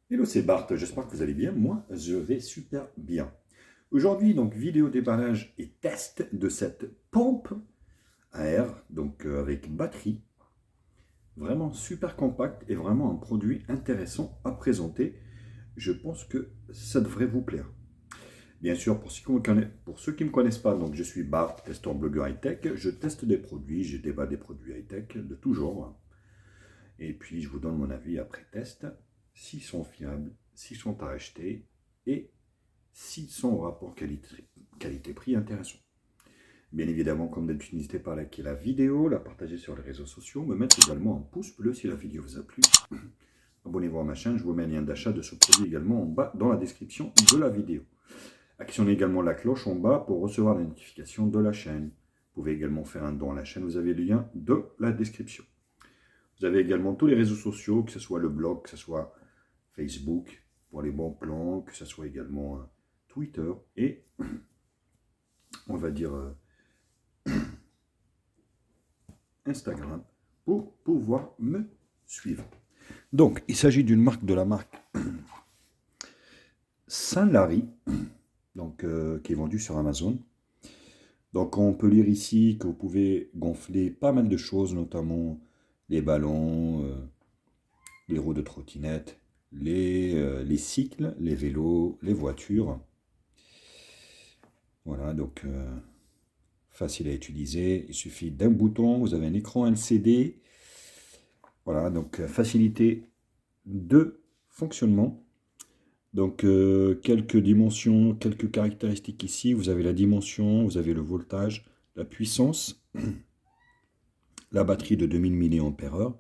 Hello, c'est Bart, j'espère que vous allez bien. Moi, je vais super bien. Aujourd'hui, donc, vidéo déballage et test de cette pompe à air, donc avec batterie. Vraiment super compact et vraiment un produit intéressant à présenter. Je pense que ça devrait vous plaire. Bien sûr, pour ceux qui ne me connaissent pas, donc je suis Bart, testeur blogueur high-tech. Je teste des produits, je débat des produits high-tech de tout genre. Et puis, je vous donne mon avis après test, s'ils sont fiables, s'ils sont à acheter et s'ils sont au rapport qualité-prix intéressant. Bien évidemment, comme d'habitude, n'hésitez pas à liker la vidéo, la partager sur les réseaux sociaux, me mettre également un pouce bleu si la vidéo vous a plu. Abonnez-vous à ma chaîne, je vous mets un lien d'achat de ce produit également en bas dans la description de la vidéo. Actionnez également la cloche en bas pour recevoir la notification de la chaîne. Vous pouvez également faire un don à la chaîne, vous avez le lien de la description. Vous avez également tous les réseaux sociaux, que ce soit le blog, que ce soit Facebook pour les bons plans, que ce soit également Twitter et on va dire Instagram pour pouvoir me suivre. Donc, il s'agit d'une marque de la marque Saint-Lary, donc qui est vendue sur Amazon. Donc, on peut lire ici que vous pouvez gonfler pas mal de choses, notamment les ballons, les roues de trottinette, les cycles, les vélos, les voitures. Voilà, donc facile à utiliser. Il suffit d'un bouton, vous avez un écran LCD. Voilà, donc facilité de fonctionnement. Donc quelques dimensions, quelques caractéristiques ici. Vous avez la dimension, vous avez le voltage, la puissance, la batterie de 2000 mAh,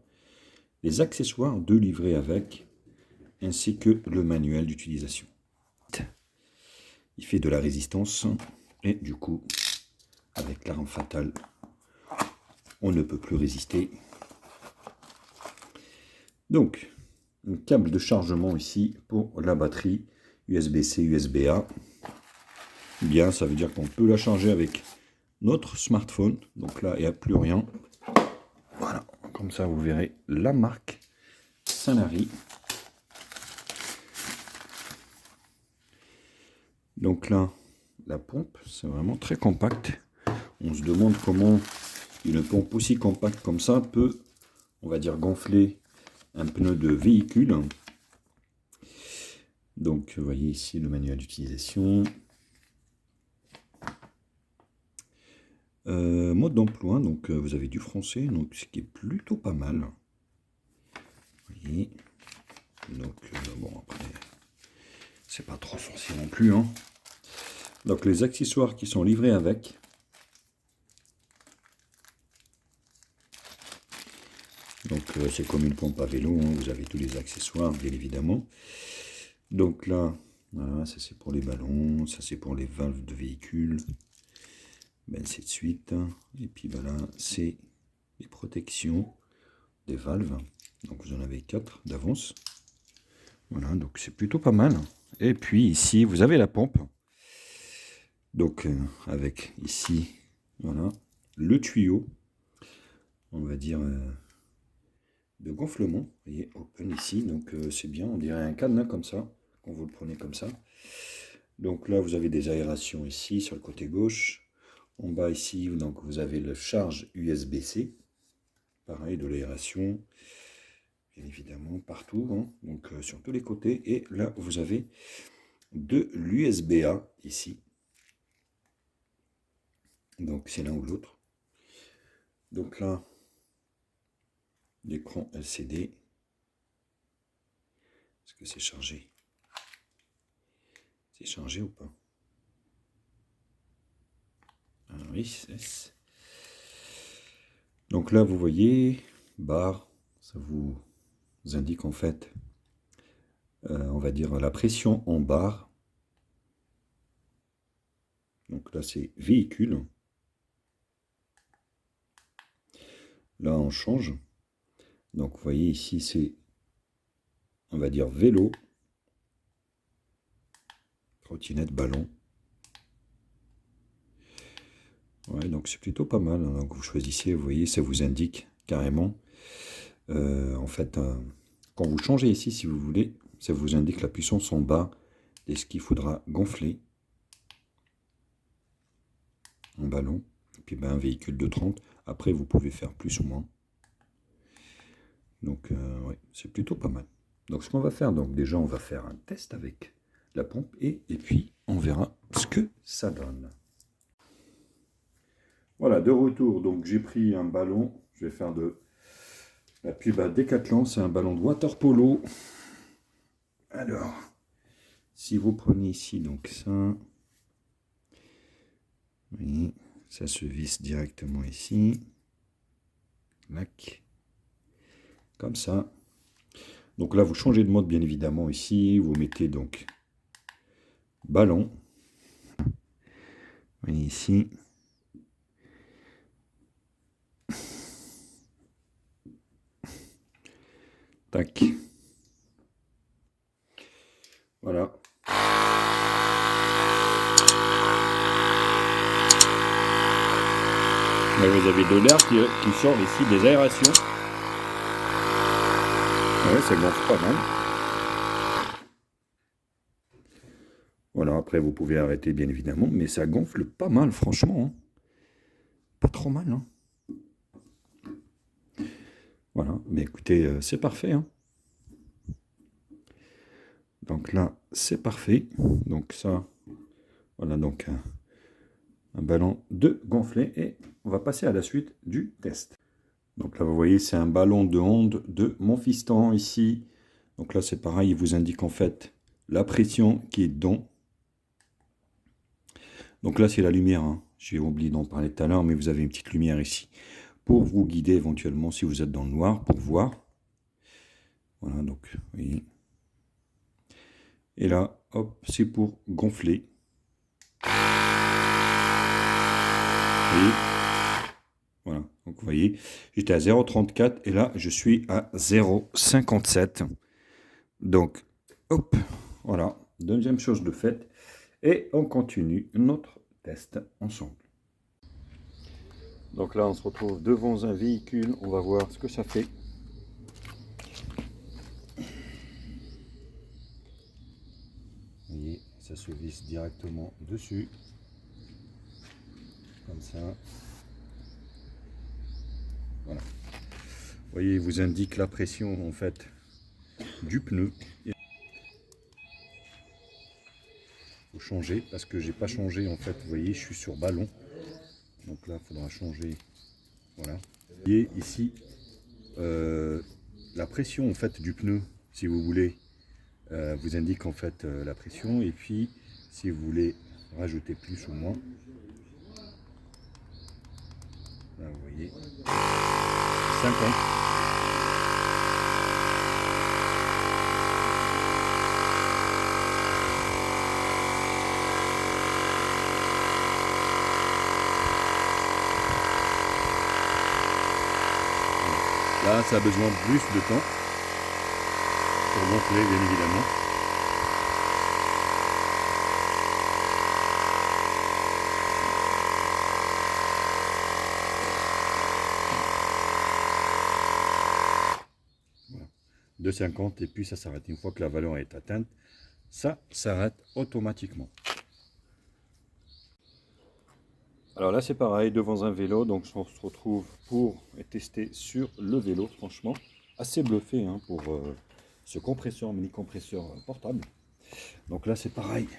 les accessoires de livrer avec, ainsi que le manuel d'utilisation. Il fait de la résistance et du coup, avec l'arme fatale, on ne peut plus résister. Donc, un câble de chargement ici pour la batterie USB-C, USB-A. Bien, ça veut dire qu'on peut la charger avec notre smartphone. Donc là, il n'y a plus rien. Voilà, comme ça vous verrez la marque Saint-Lary. Donc là, la pompe, c'est vraiment très compact. On se demande comment une pompe aussi compacte comme ça peut, on va dire, gonfler un pneu de véhicule. Donc, vous voyez ici le manuel d'utilisation. Mode d'emploi, donc vous avez du français, donc ce qui est plutôt pas mal. Vous voyez. Donc, bon, après, c'est pas trop sorcier non plus. Hein. Donc, les accessoires qui sont livrés avec. Donc, c'est comme une pompe à vélo, hein. Vous avez tous les accessoires, bien évidemment. Donc là, voilà, ça c'est pour les ballons, ça c'est pour les valves de véhicule, ben, c'est de suite. Et puis voilà, c'est les protections des valves. Donc vous en avez 4 d'avance. Voilà, donc c'est plutôt pas mal. Et puis ici, vous avez la pompe. Donc avec ici, voilà, le tuyau, on va dire, de gonflement. Vous voyez, open ici, donc c'est bien, on dirait un cadenas comme ça, quand vous le prenez comme ça. Donc là, vous avez des aérations ici, sur le côté gauche. En bas ici, donc vous avez le charge USB-C. Pareil, de l'aération, bien évidemment, partout. Hein. Donc sur tous les côtés. Et là, vous avez de l'USB-A ici. Donc c'est l'un ou l'autre. Donc là, l'écran LCD. Est-ce que c'est chargé? C'est chargé ou pas? Ah oui, c'est... Donc là, vous voyez, barre, ça vous indique en fait, on va dire, la pression en barre. Donc là, c'est véhicule. Là, on change. Donc, vous voyez ici, c'est, on va dire, vélo, trottinette, ballon. Ouais, donc c'est plutôt pas mal. Donc, vous choisissez, vous voyez, ça vous indique carrément. En fait, quand vous changez ici, si vous voulez, ça vous indique la puissance en bas et ce qu'il faudra gonfler en ballon. Et puis, ben, un véhicule de 30. Après, vous pouvez faire plus ou moins. Donc, ouais, c'est plutôt pas mal. Donc, ce qu'on va faire, donc déjà, on va faire un test avec la pompe et puis on verra ce que ça donne. Voilà, de retour. Donc, j'ai pris un ballon. Je vais faire de la pub à Decathlon. C'est un ballon de water polo. Alors, si vous prenez ici, donc ça, oui, ça se visse directement ici. Lac. Comme ça. Donc là, vous changez de mode, bien évidemment, ici. Vous mettez donc ballon. Vous voyez ici. Tac. Voilà. Là, vous avez de l'air qui sort ici des aérations. Ouais, ça gonfle pas mal. Voilà, après vous pouvez arrêter bien évidemment, mais ça gonfle pas mal, franchement. Hein. Pas trop mal. Hein. Voilà, mais écoutez, c'est parfait. Hein. Donc là, c'est parfait. Donc ça, voilà, donc un ballon de gonflé. Et on va passer à la suite du test. Donc là, vous voyez, c'est un ballon de onde de mon fiston ici. Donc là, c'est pareil, il vous indique en fait la pression qui est dedans. Donc là, c'est la lumière. Hein. J'ai oublié d'en parler tout à l'heure, mais vous avez une petite lumière ici pour vous guider éventuellement si vous êtes dans le noir pour voir. Voilà, donc, vous voyez. Et là, hop, c'est pour gonfler. Vous voyez. Voilà, donc vous voyez, j'étais à 0,34 et là, je suis à 0,57. Donc, hop, voilà, deuxième chose de fait. Et on continue notre test ensemble. Donc là, on se retrouve devant un véhicule. On va voir ce que ça fait. Vous voyez, ça se visse directement dessus. Comme ça. Voilà. Vous voyez, il vous indique la pression en fait du pneu. Il faut changer parce que j'ai pas changé en fait. Vous voyez, je suis sur ballon. Donc là, il faudra changer. Voilà. Vous voyez ici la pression en fait du pneu, si vous voulez, vous indique en fait la pression. Et puis, si vous voulez rajouter plus ou moins, là vous voyez, 50. Là, ça a besoin de plus de temps pour gonfler, bien évidemment. Voilà. 2,50 et puis ça s'arrête. Une fois que la valeur est atteinte, ça s'arrête automatiquement. Alors là, c'est pareil, devant un vélo. Donc, on se retrouve pour tester sur le vélo. Franchement, assez bluffé hein, pour ce compresseur, mini compresseur portable. Donc là, c'est pareil.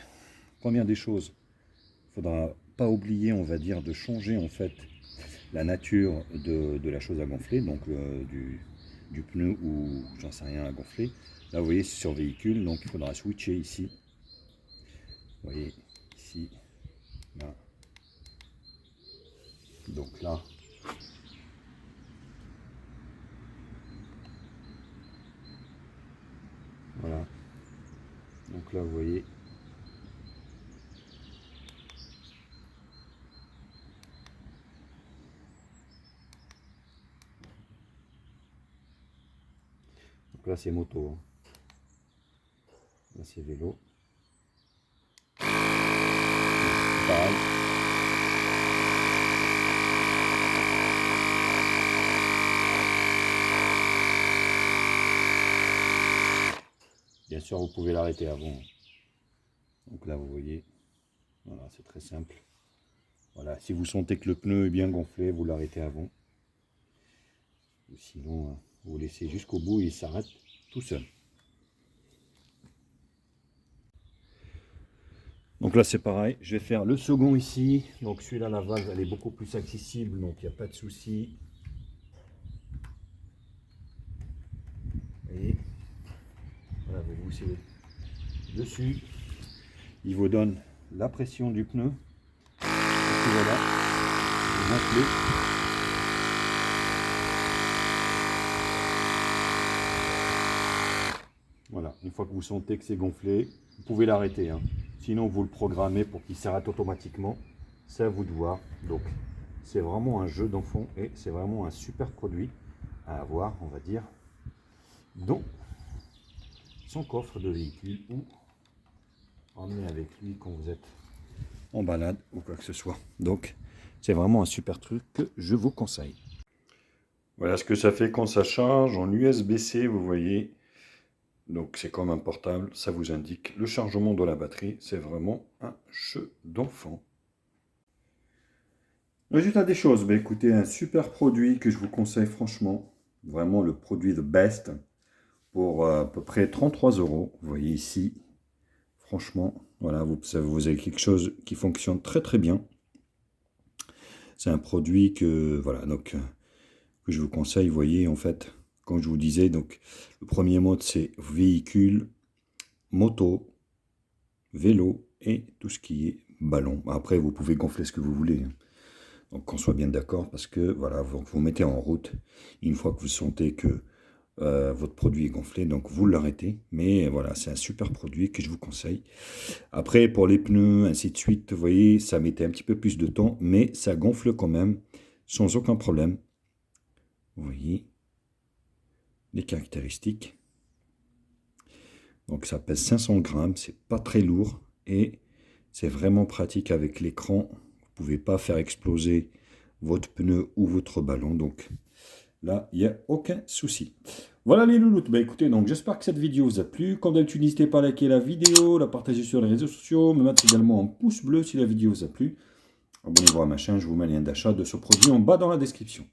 Première des choses, il ne faudra pas oublier, on va dire, de changer en fait la nature de la chose à gonfler, donc du pneu ou j'en sais rien à gonfler. Là, vous voyez, c'est sur véhicule, donc il faudra switcher ici. Vous voyez, ici, là. Donc là, voilà. Donc là, vous voyez. Donc là c'est moto, hein. Là c'est vélo. C'est pareil. Bien sûr, vous pouvez l'arrêter avant. Donc là, vous voyez, voilà, c'est très simple. Voilà, si vous sentez que le pneu est bien gonflé, vous l'arrêtez avant. Ou sinon, vous laissez jusqu'au bout et il s'arrête tout seul. Donc là, c'est pareil. Je vais faire le second ici. Donc celui-là, la valve, elle est beaucoup plus accessible, donc il n'y a pas de souci. Et voilà, vous poussez dessus. Il vous donne la pression du pneu. Et puis voilà, vous gonflez. Voilà, une fois que vous sentez que c'est gonflé, vous pouvez l'arrêter, hein. Sinon, vous le programmez pour qu'il s'arrête automatiquement. C'est à vous de voir. Donc, c'est vraiment un jeu d'enfant et c'est vraiment un super produit à avoir, on va dire, dans son coffre de véhicule ou emmener avec lui quand vous êtes en balade ou quoi que ce soit. Donc, c'est vraiment un super truc que je vous conseille. Voilà ce que ça fait quand ça charge en USB-C, vous voyez. Donc c'est comme un portable, ça vous indique le chargement de la batterie. C'est vraiment un jeu d'enfant. Résultat des choses, bah écoutez, un super produit que je vous conseille franchement. Vraiment le produit the best pour à peu près 33 €. Vous voyez ici, franchement, voilà, vous avez quelque chose qui fonctionne très très bien. C'est un produit que, voilà, donc, que je vous conseille. Vous voyez, en fait, comme je vous disais, donc le premier mode c'est véhicule, moto, vélo et tout ce qui est ballon. Après, vous pouvez gonfler ce que vous voulez, hein. Donc qu'on soit bien d'accord, parce que voilà, vous mettez en route. Une fois que vous sentez que votre produit est gonflé, donc vous l'arrêtez. Mais voilà, c'est un super produit que je vous conseille. Après, pour les pneus, ainsi de suite, vous voyez, ça mettait un petit peu plus de temps, mais ça gonfle quand même, sans aucun problème. Vous voyez les caractéristiques. Donc ça pèse 500 grammes, c'est pas très lourd et c'est vraiment pratique avec l'écran. Vous pouvez pas faire exploser votre pneu ou votre ballon, donc là il n'y a aucun souci. Voilà les louloutes, bah écoutez, donc j'espère que cette vidéo vous a plu. Comme d'habitude, n'hésitez pas à liker la vidéo, la partager sur les réseaux sociaux, me mettre également un pouce bleu si la vidéo vous a plu. Abonnez-vous à ma chaîne, je vous mets le lien d'achat de ce produit en bas dans la description.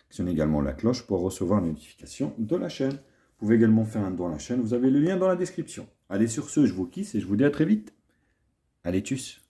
Actionnez également la cloche pour recevoir les notifications de la chaîne. Vous pouvez également faire un don à la chaîne, vous avez le lien dans la description. Allez, sur ce, je vous quitte et je vous dis à très vite. Allez, tchuss!